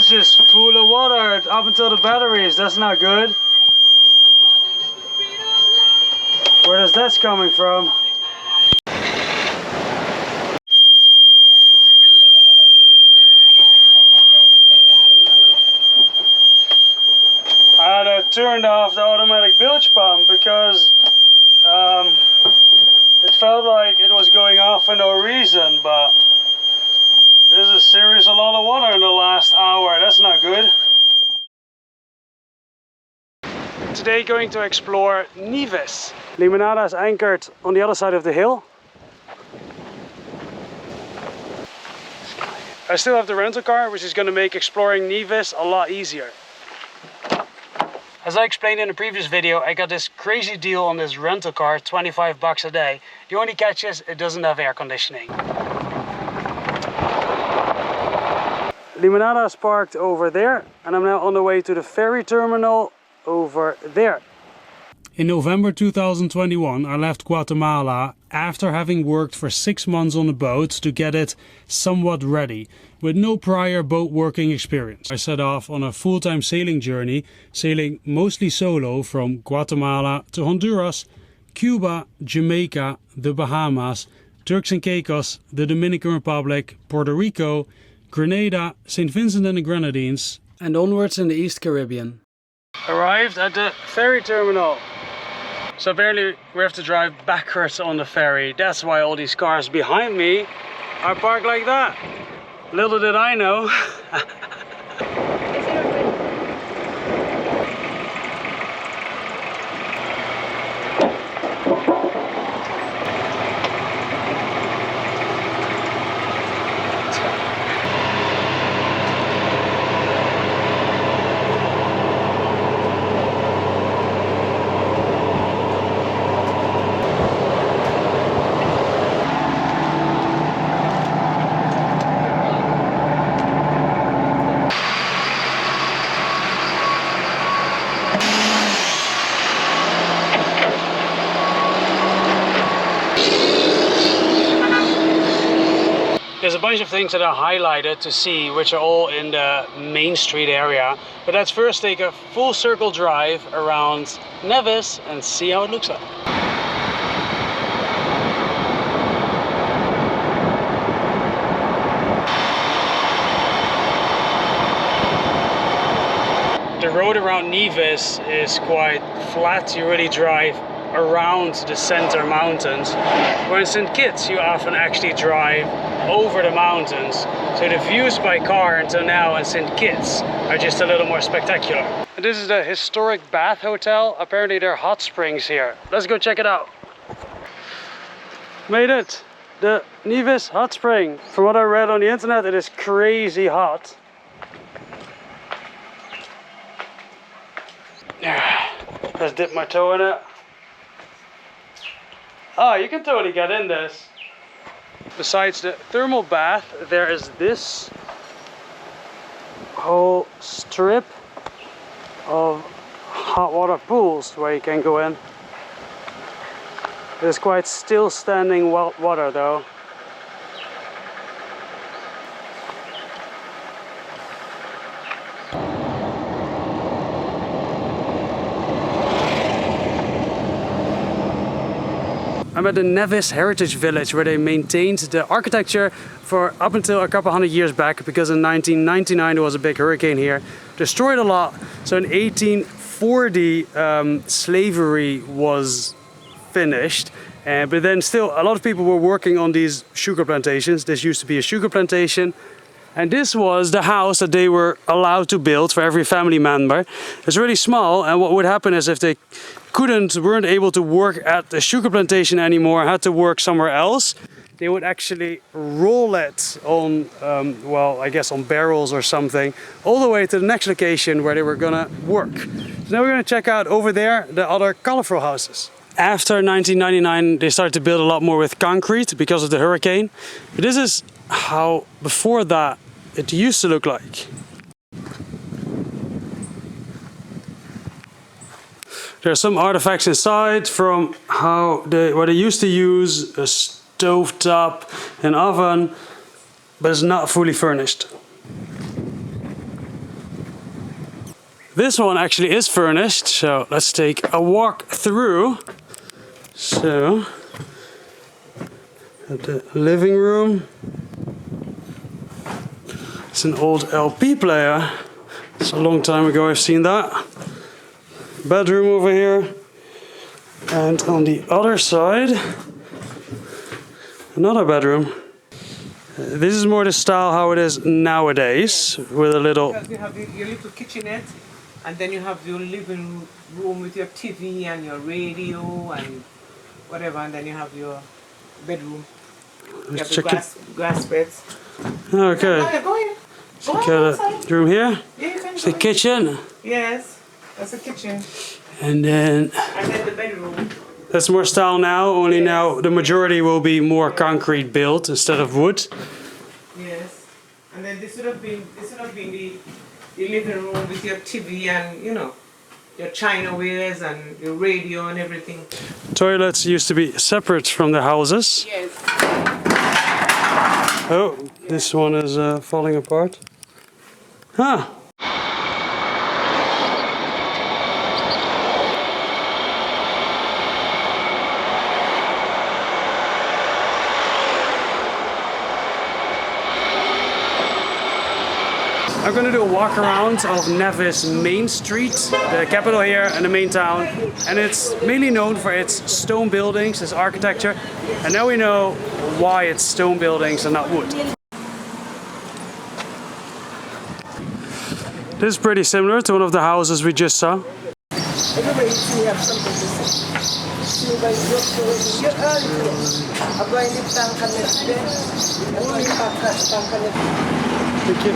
boat's just full of water up until the batteries. That's not good. Where does that coming from? I had turned off the automatic bilge pump because it felt like it was going off for no reason, but there's a serious lot of water in the last hour. That's not good. Today going to explore Nevis. Limonada is anchored on the other side of the hill. I still have the rental car, which is going to make exploring Nevis a lot easier. As I explained in the previous video, I got this crazy deal on this rental car, 25 bucks a day. The only catch is it doesn't have air conditioning. Limonada is parked over there, and I'm now on the way to the ferry terminal over there. In November 2021, I left Guatemala after having worked for 6 months on a boat to get it somewhat ready, with no prior boat working experience. I set off on a full-time sailing journey, sailing mostly solo from Guatemala to Honduras, Cuba, Jamaica, the Bahamas, Turks and Caicos, the Dominican Republic, Puerto Rico, Grenada, St. Vincent and the Grenadines, and onwards in the East Caribbean. Arrived at the ferry terminal. So apparently we have to drive backwards on the ferry. That's why all these cars behind me are parked like that. Little did I know. There's a bunch of things that are highlighted to see, which are all in the Main Street area. But let's first take a full circle drive around Nevis and see how it looks like. The road around Nevis is quite flat. You really drive around the center mountains, where in St. Kitts you often actually drive over the mountains. So the views by car until now in St. Kitts are just a little more spectacular. And this is the historic bath hotel. Apparently there are hot springs here. Let's go check it out. Made it! The Nevis hot spring. From what I read on the internet, it is crazy hot. Let's dip my toe in it. Oh, you can totally get in this. Besides the thermal bath, there is this whole strip of hot water pools where you can go in. It is quite still standing water though. I'm at the Nevis Heritage Village, where they maintained the architecture for up until a couple hundred years back, because in 1999 there was a big hurricane here, destroyed a lot. So in 1840 slavery was finished, but then still a lot of people were working on these sugar plantations. This used to be a sugar plantation, and this was the house that they were allowed to build for every family member. It's really small, and what would happen is if they weren't able to work at the sugar plantation anymore, had to work somewhere else, they would actually roll it on, well, I guess on barrels or something, all the way to the next location where they were gonna work. So now we're gonna check out over there the other colorful houses. After 1999, they started to build a lot more with concrete because of the hurricane. But this is how, before that, it used to look like. There are some artifacts inside from what they used to use, a stove top, an oven, but it's not fully furnished. This one actually is furnished, so let's take a walk through. So, at the living room. It's an old LP player. It's a long time ago I've seen that. Bedroom over here. And on the other side, another bedroom. This is more the style how it is nowadays, with a little... Because you have your little kitchenette, and then you have your living room with your TV and your radio and whatever, and then you have your bedroom. You have the grass beds. Okay. Go in. The room here. Yeah, you can it's the kitchen. Yes, that's the kitchen. And then the bedroom. That's more style now, only now the majority will be more concrete built instead of wood. Yes. And then this would have been the living room with your TV and, you know, your chinawares and your radio and everything. Toilets used to be separate from the houses. Yes. Oh, this one is falling apart. Huh. I'm going to do a walk around of Nevis Main Street, the capital here and the main town. And it's mainly known for its stone buildings, its architecture. And now we know why it's stone buildings and not wood. This is pretty similar to one of the houses we just saw. Everybody see have something to say. See by Thank you.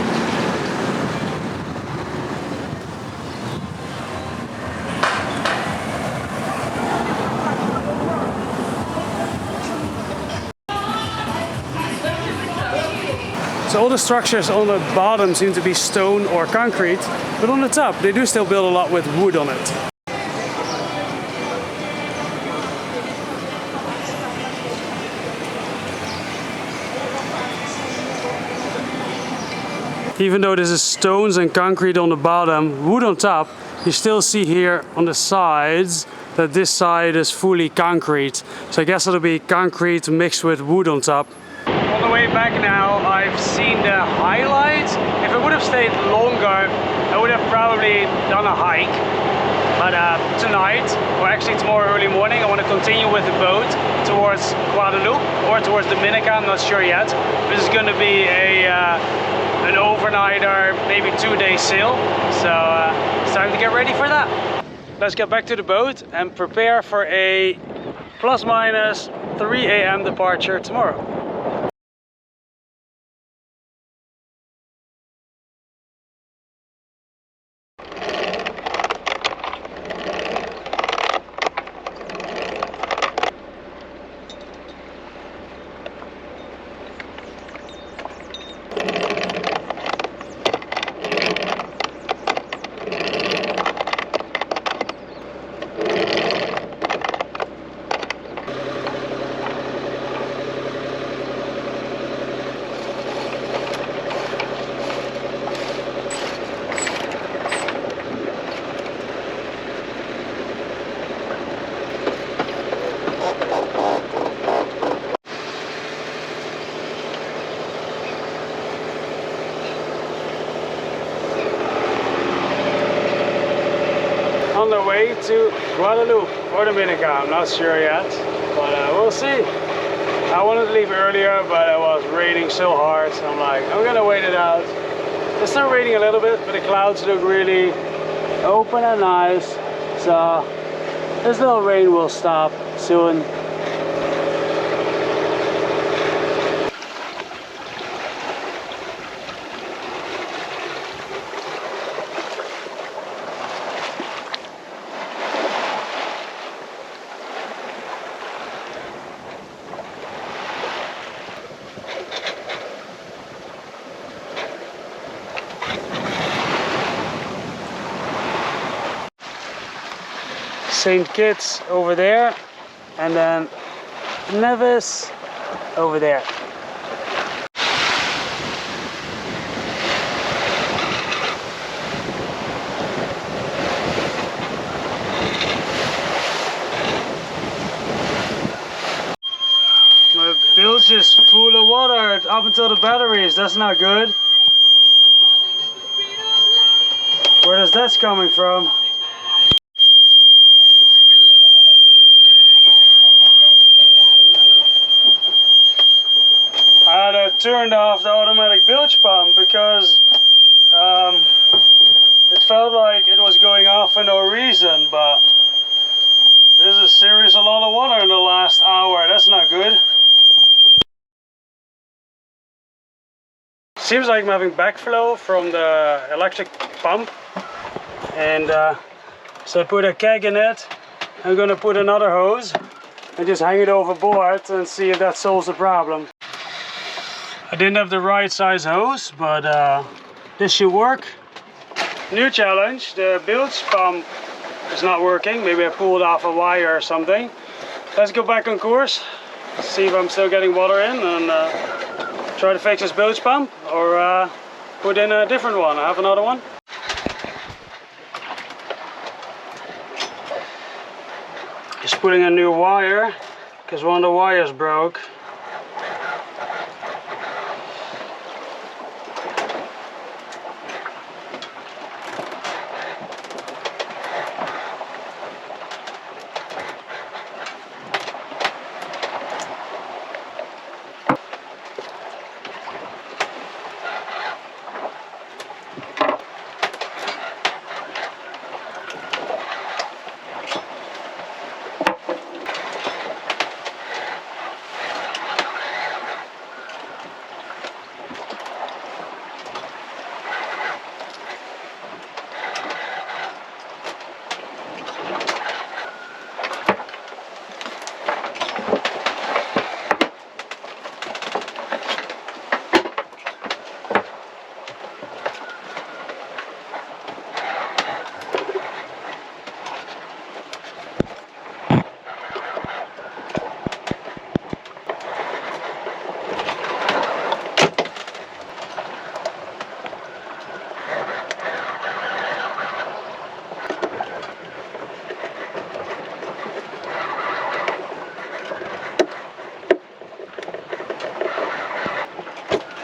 So all the structures on the bottom seem to be stone or concrete, but on the top they do still build a lot with wood on it. Even though this is stones and concrete on the bottom, wood on top, you still see here on the sides that this side is fully concrete. So I guess it'll be concrete mixed with wood on top. On the way back now, I've seen the highlights. If I would have stayed longer, I would have probably done a hike. But tonight, or actually tomorrow early morning, I want to continue with the boat towards Guadeloupe or towards Dominica, I'm not sure yet. This is going to be an overnight or maybe 2-day sail. So it's time to get ready for that. Let's get back to the boat and prepare for a plus minus 3 a.m. departure tomorrow. On the way to Guadeloupe or Dominica, I'm not sure yet, but we'll see. I wanted to leave earlier, but it was raining so hard, so I'm like, I'm gonna wait it out. It's still raining a little bit, but the clouds look really open and nice, so this little rain will stop soon. St. Kitts over there, and then Nevis over there. water up until the batteries. That's not good. Where does that coming from? I had turned off the automatic bilge pump because it felt like it was going off for no reason, but there's a seriously a lot of water in the last hour. That's not good. Seems like I'm having backflow from the electric pump, and so I put a keg in it. I'm gonna put another hose and just hang it overboard and see if that solves the problem. I didn't have the right size hose, but this should work. New challenge, the bilge pump is not working. Maybe I pulled off a wire or something. Let's go back on course, see if I'm still getting water in, and try to fix this bilge pump, or put in a different one. I have another one. Just putting a new wire, because one of the wires broke.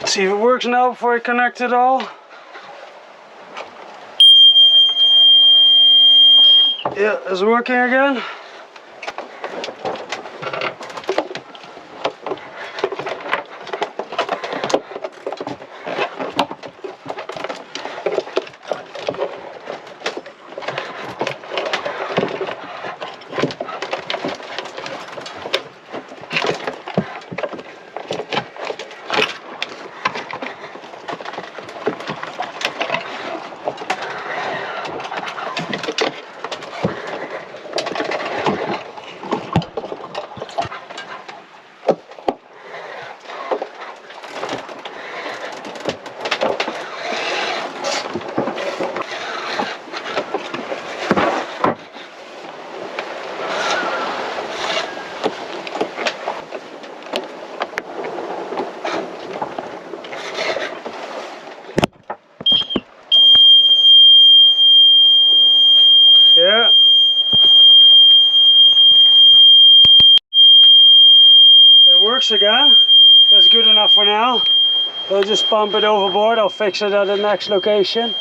See if it works now before I connect it all. Yeah, it's working again. Yeah. It works again. That's good enough for now. We'll just pump it overboard. I'll fix it at the next location.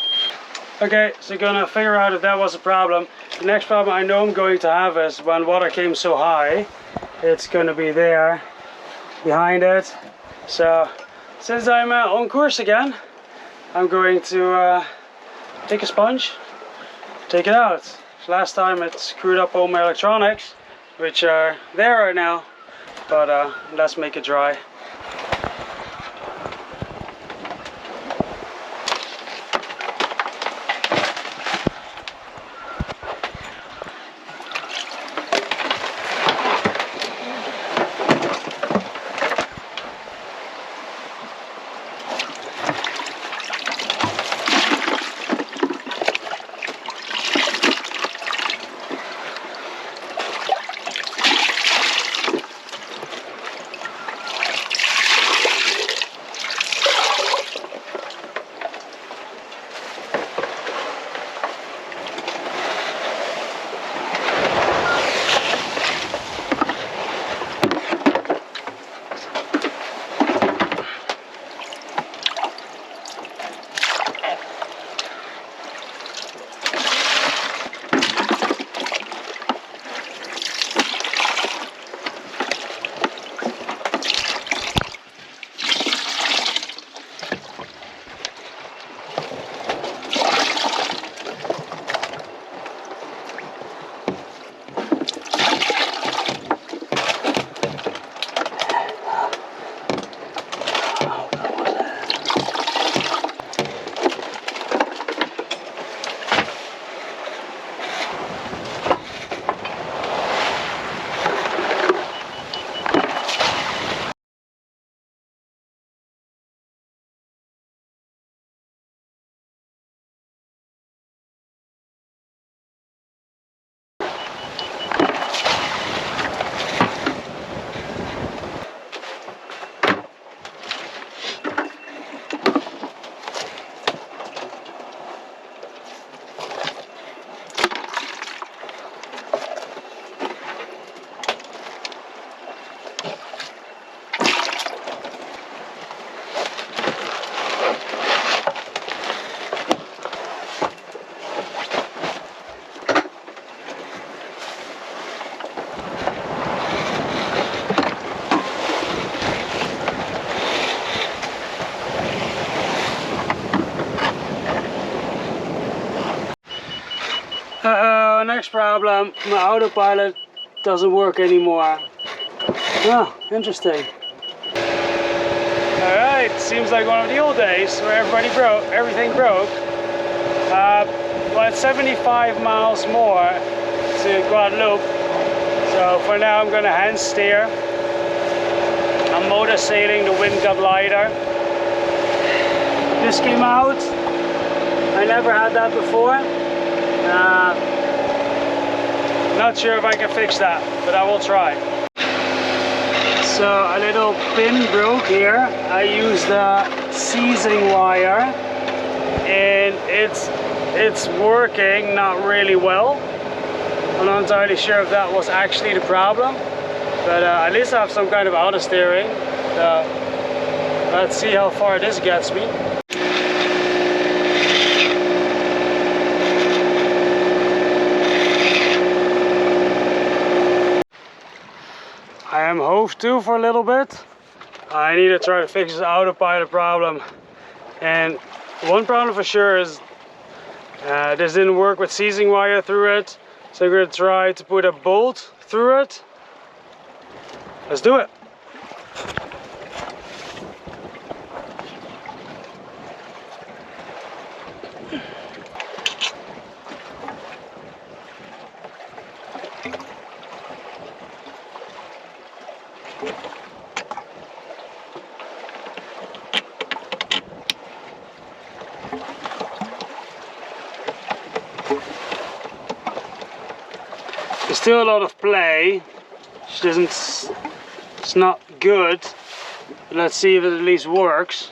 Okay, so gonna figure out if that was a problem. The next problem I know I'm going to have is when water came so high, it's gonna be there behind it. So since I'm on course again, I'm going to take a sponge, take it out. Last time it screwed up all my electronics, which are there right now, but let's make it dry. my next problem, my autopilot doesn't work anymore. Oh, interesting. Alright, seems like one of the old days where everything broke. Well, it's 75 miles more to Guadeloupe. So for now I'm gonna hand steer. I'm motor sailing, the wind got lighter. This came out. I never had that before. Not sure if I can fix that, but I will try. So a little pin broke here. I used the seizing wire and it's working not really well. I'm not entirely sure if that was actually the problem, but at least I have some kind of auto steering. Let's see how far this gets me. I am hove to for a little bit. I need to try to fix this autopilot problem. And one problem for sure is this didn't work with seizing wire through it. So I'm going to try to put a bolt through it. Let's do it. There's still a lot of play. It's not good. But let's see if it at least works.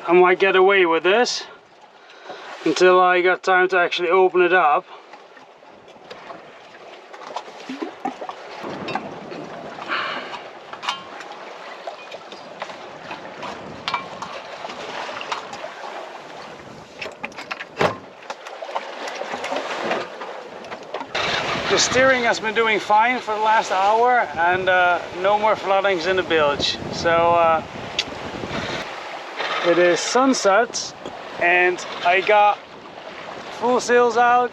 I might get away with this until I got time to actually open it up. The steering has been doing fine for the last hour and no more floodings in the bilge. So it is sunset and I got full sails out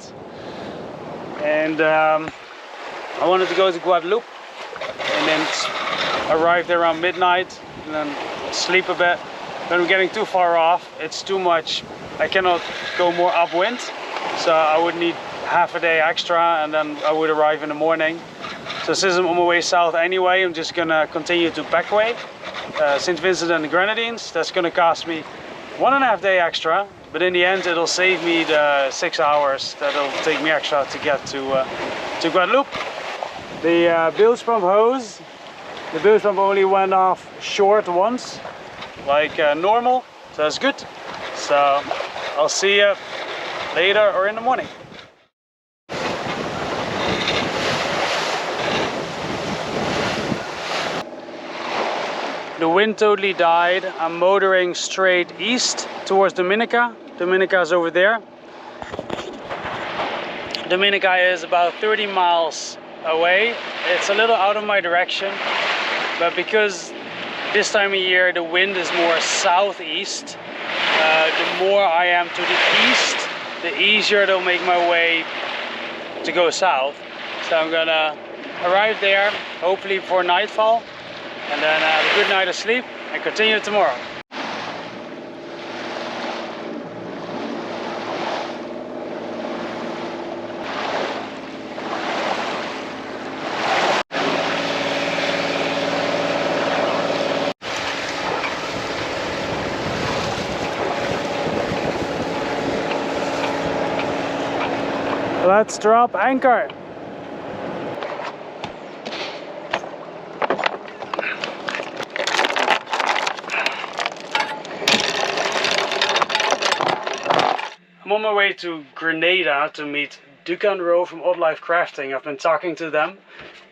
and I wanted to go to Guadeloupe and then arrive there around midnight and then sleep a bit. But I'm getting too far off, it's too much. I cannot go more upwind, so I would need half a day extra and then I would arrive in the morning. So since I'm on my way south anyway, I'm just gonna continue to backway St. Vincent and the Grenadines. That's gonna cost me 1.5 days extra, but in the end it'll save me the 6 hours that it'll take me extra to get to Guadeloupe. The bilge pump hose, the bilge pump only went off short once, like normal, so that's good. So I'll see you later or in the morning. The wind totally died. I'm motoring straight east towards Dominica. Dominica is over there. Dominica is about 30 miles away. It's a little out of my direction, but because this time of year the wind is more southeast, the more I am to the east, the easier it'll make my way to go south. So I'm gonna arrive there hopefully before nightfall, and then have a good night of sleep and continue tomorrow. Let's drop anchor. I'm on my way to Grenada to meet Duca and Ro from Odd Life Crafting. I've been talking to them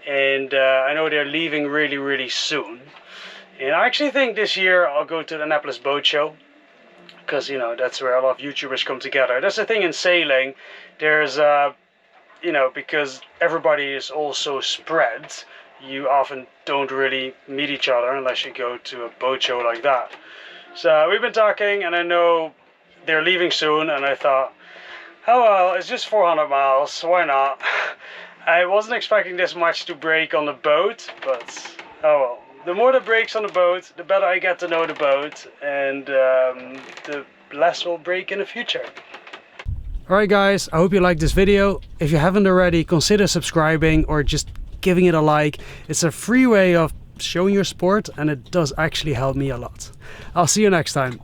and I know they're leaving really soon. And I actually think this year I'll go to the Annapolis Boat Show, because you know that's where a lot of YouTubers come together. That's the thing in sailing. There's you know, because everybody is also spread, you often don't really meet each other unless you go to a boat show like that. So we've been talking, and I know they're leaving soon, and I thought, oh well, it's just 400 miles, so why not? I wasn't expecting this much to break on the boat, but oh well. The more that breaks on the boat, the better I get to know the boat, and the less will break in the future. Alright guys, I hope you liked this video. If you haven't already, consider subscribing or just giving it a like. It's a free way of showing your support, and it does actually help me a lot. I'll see you next time.